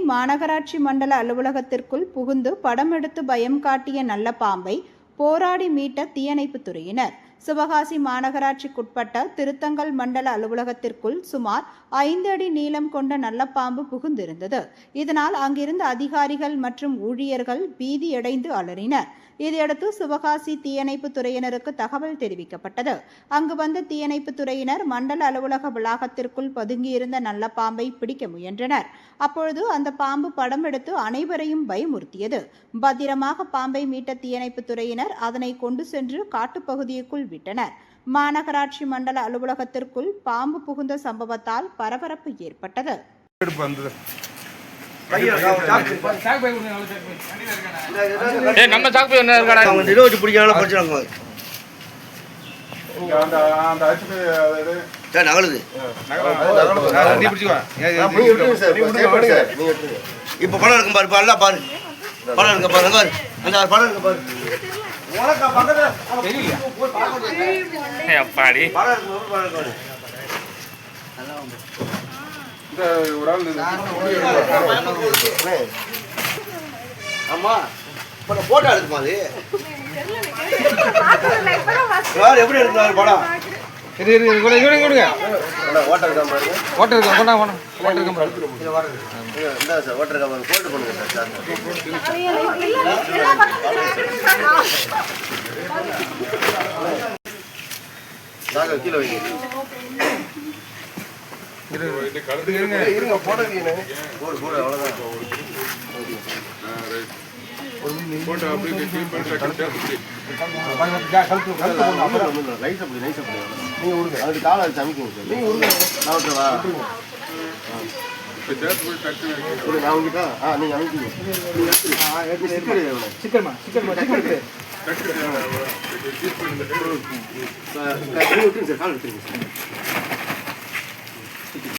மாநகராட்சி மண்டல அலுவலகத்திற்குள் புகுந்து படம் எடுத்து பயம் காட்டிய நல்ல பாம்பை போராடி மீட்ட தீயணைப்புத் துறையினர். சிவகாசி மாநகராட்சிக்குட்பட்ட திருத்தங்கல் மண்டல அலுவலகத்திற்குள் சுமார் 5 அடி நீளம் கொண்ட நல்ல பாம்பு புகுந்திருந்தது. இதனால் அங்கிருந்த அதிகாரிகள் மற்றும் ஊழியர்கள் பீதியடைந்து அலறினர். இதையடுத்து சிவகாசி தீயணைப்புத் துறையினருக்கு தகவல் தெரிவிக்கப்பட்டது. அங்கு வந்த தீயணைப்புத் துறையினர் மண்டல அலுவலக வளாகத்திற்குள் பதுங்கியிருந்த நல்ல பாம்பை பிடிக்க முயன்றனர். அப்பொழுது அந்த பாம்பு படம் எடுத்து அனைவரையும் பயமுறுத்தியது. பத்திரமாக பாம்பை மீட்ட தீயணைப்புத் துறையினர் அதனை கொண்டு சென்று காட்டுப்பகுதிக்குள் விட்டனர். மாநகராட்சி மண்டல அலுவலகத்திற்குள் பாம்பு புகுந்த சம்பவத்தால் பரபரப்பு ஏற்பட்டது. இப்ப படம் இருக்கும் பாரு, பாரு பாரு, படம் இருக்க பாரு, பாரு அந்த படம் இருக்க பாரு. ஆமா போட்டோ எடுக்குமா அது எப்படி எடுத்தாரு படம்? கீழே வைங்க. சிக்கன்